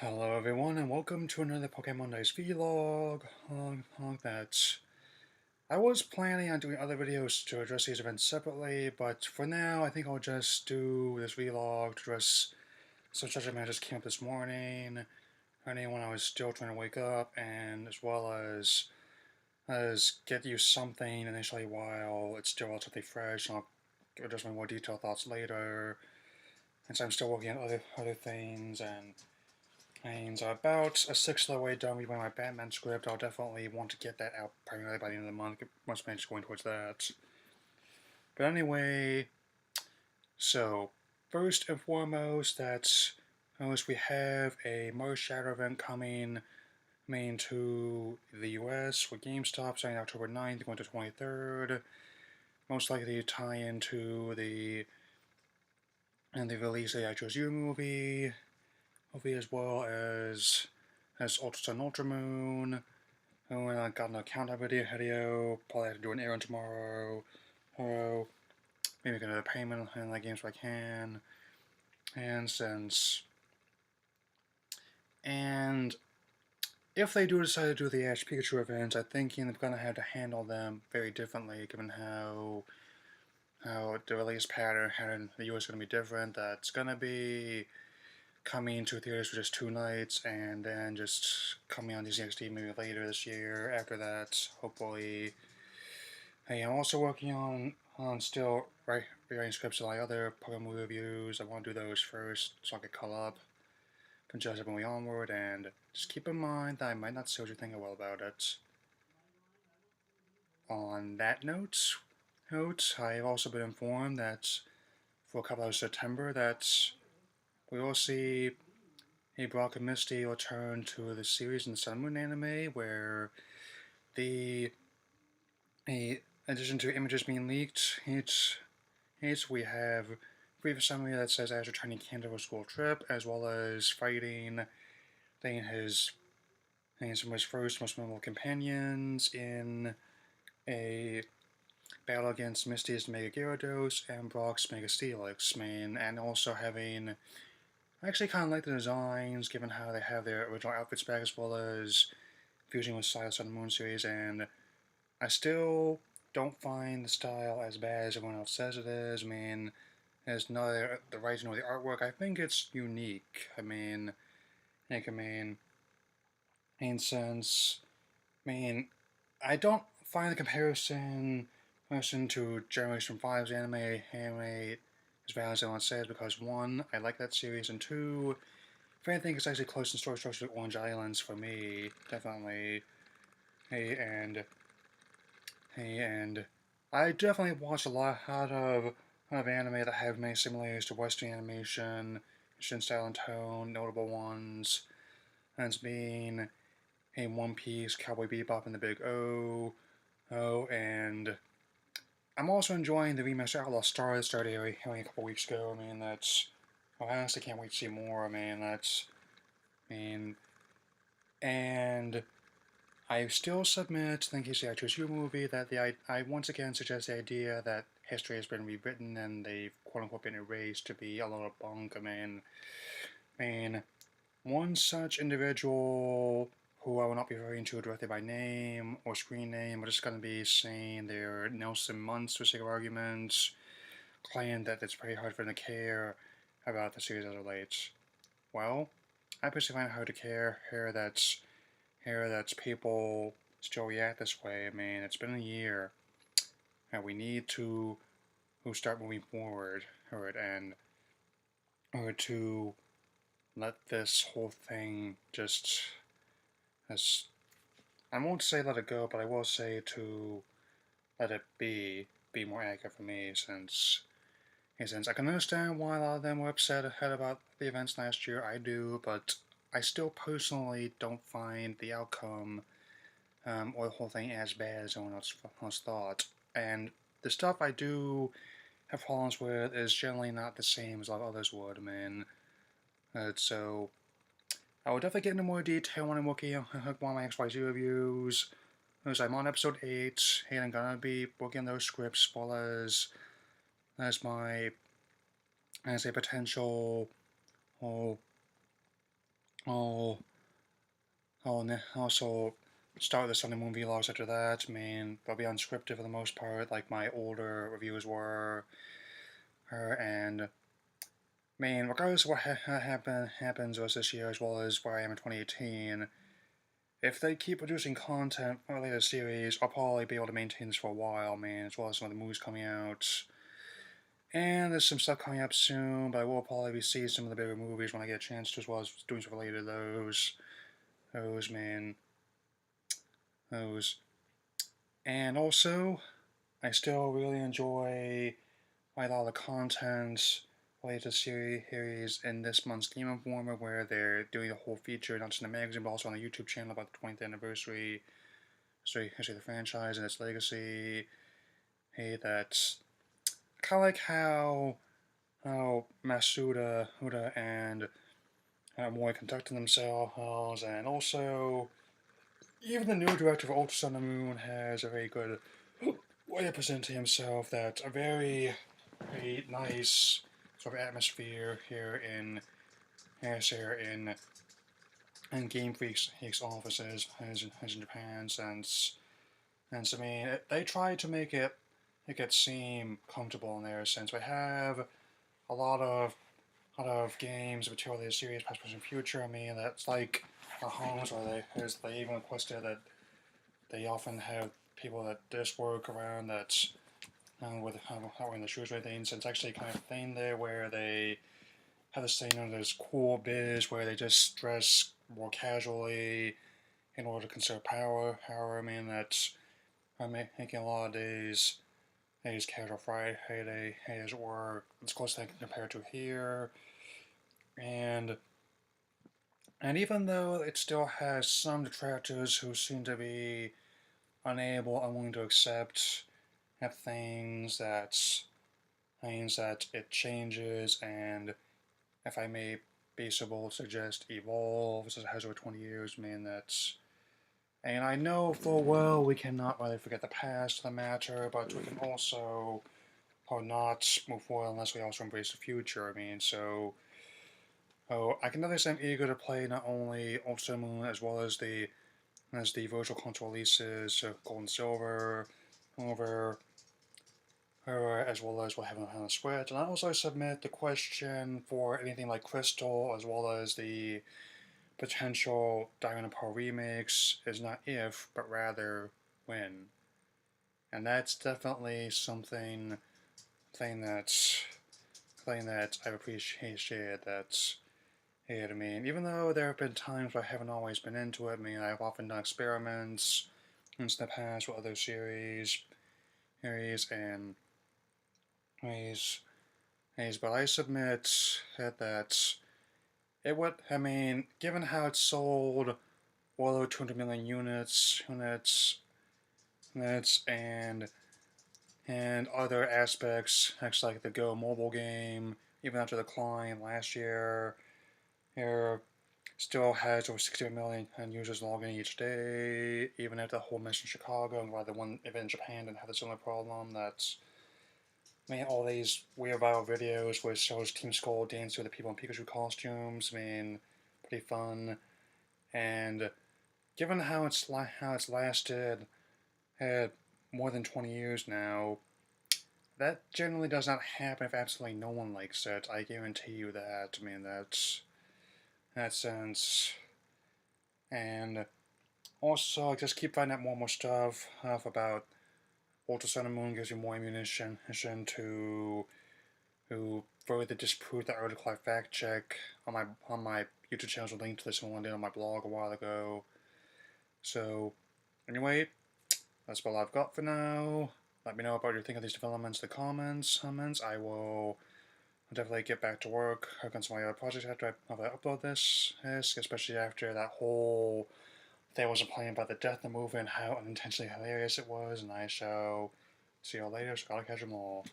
Hello everyone and welcome to another Pokémondays vlog. I was planning on doing other videos to address these events separately, but for now I think I'll just do this vlog to address some such events that just came up this morning, when I was still trying to wake up, and as well as get you something initially while it's still relatively fresh, and I'll address my more detailed thoughts later, since I'm still working on other things. And so about a sixth of the way done reading my Batman script. I'll definitely want to get that out primarily by the end of the month. Most managed going towards that. But anyway, so first and foremost, we have a Marshadow event coming to the US with GameStop starting October 9th, going to 23rd. Most likely to tie into the release of the I Chose You movie, as well as Ultra Sun Ultra Moon. Oh, and I got an countdown video. Probably have to do an errand tomorrow. Or maybe get another payment in that game so I can. And if they do decide to do the Ash Pikachu events, I think they're gonna have to handle them very differently, given how the release pattern in the US is gonna be different. That's gonna be coming to theaters for just 2 nights, and then just coming on Disney XD maybe later this year. After that, hopefully. Hey, I'm also working on still writing scripts of my other Pokemon reviews. I want to do those first so I can caught up from just moving onward, and just keep in mind that I might not say what you think I will about it. On that note, I've also been informed that for a couple of September that we will see a Brock and Misty return to the series in the Sun Moon anime, where in addition to images being leaked, we have a brief summary that says Ash returning to Canada for a school trip, as well as fighting some of his first most memorable companions in a battle against Misty's Mega Gyarados and Brock's Mega Steelix, and also having. I actually kind of like the designs, given how they have their original outfits back, as well as fusing with Silas on the Moon series, and I still don't find the style as bad as everyone else says it is. There's neither the writing nor the artwork. I think it's unique. In sense, I don't find the comparison to Generation 5's anime as bad as everyone says, because one, I like that series, and two, if anything, it's actually close in story structure to Orange Islands for me, definitely. Hey, and I definitely watch a lot of anime that have many similarities to Western animation, Shin style and tone, notable ones, as being a One Piece, Cowboy Bebop, and the Big O. And I'm also enjoying the remaster Outlaw Star that started airing a couple weeks ago. I honestly can't wait to see more. And I still submit, in case I Chose You movie, that I once again suggest the idea that history has been rewritten and they've quote-unquote been erased to be a lot of bunk. One such individual, who I will not be referring to directly by name or screen name, but just going to be saying their Nelson Muntz for sake of argument, claiming that it's pretty hard for them to care about the series as it relates. Well, I personally find it hard to care here that's people still react this way. It's been a year, and we need to start moving forward, or to let this whole thing just, as I won't say let it go, but I will say to let it be more accurate for me, since I can understand why a lot of them were upset ahead about the events last year. I do, but I still personally don't find the outcome or the whole thing as bad as everyone else thought. And the stuff I do have problems with is generally not the same as a lot of others would. So I will definitely get into more detail when I'm working on one of my XYZ reviews. As I'm on episode 8, and I'm gonna be working on those scripts, as well as a potential I'll also start the Sunday Moon vlogs after that. I mean, they'll be unscripted for the most part, like my older reviews were. And I mean, regardless of what happens with this year, as well as where I am in 2018, if they keep producing content related to the series, I'll probably be able to maintain this for a while, man, as well as some of the movies coming out. And there's some stuff coming up soon, but I will probably be seeing some of the bigger movies when I get a chance to, as well as doing stuff related to those. Man. Those. And also, I still really enjoy a lot of the content related to series in this month's Anime+More, where they're doing the whole feature, not just in the magazine, but also on the YouTube channel about the 20th anniversary of the franchise and its legacy. Hey, that's kind of like how Masuda, Huda, and Moy conducted themselves, and also even the new director of Ultra Sun and Moon has a very good way of presenting himself. That's a very nice sort of atmosphere here in Game Freak's offices as in Japan, since I mean they try to make it seem comfortable in there, since we have a lot of games material the series past, present, future. I mean that's like the homes where they even requested that they often have people that just work around that's with not wearing the shoes or anything. So it's actually kind of a thing there where they have this thing known as cool biz, where they just dress more casually in order to conserve power. I mean that's making a lot of days casual Friday, as it were. It's close to compared to here, and even though it still has some detractors who seem to be unwilling to accept things that it changes, and if I may be so bold, suggest evolves as it has over 20 years. I mean that's, and I know full well we cannot really forget the past of the matter, but we can also not move forward unless we also embrace the future. I mean, so I can understand I'm eager to play not only Ultra Moon as well as the virtual console releases, Gold and Silver, over as well as what haven't on the Switch. And I also submit the question for anything like Crystal, as well as the potential Diamond and Pearl remakes, is not if, but rather when. And that's definitely something that's I've appreciated. That's it. I mean, even though there have been times where I haven't always been into it, I mean, I've often done experiments in the past with other series and but I submit that it would, I mean, given how it sold well over 200 million units, and other aspects, actually like the Go mobile game, even after the decline last year, it still has over 60 million users logging each day, even after the whole mess in Chicago, and while the one event in Japan didn't have a similar problem. That's, I mean, all these weird viral videos where it shows Team Skull dance with the people in Pikachu costumes. I mean, pretty fun. And given how it's lasted, had more than 20 years now, that generally does not happen if absolutely no one likes it. I guarantee you that. I mean, that sense. And also, just keep finding out more and more stuff about Ultra Sun and Moon. Gives you more ammunition to further disprove the article I fact check on my YouTube channel. Link to this one I did on my blog a while ago. So anyway, that's all I've got for now. Let me know about what you think of these developments in the comments. I will definitely get back to work on some of my other projects after I upload this, especially after that whole thing I wasn't playing about the death of the movie and how unintentionally hilarious it was. And I shall see you all later. So gotta catch 'em all.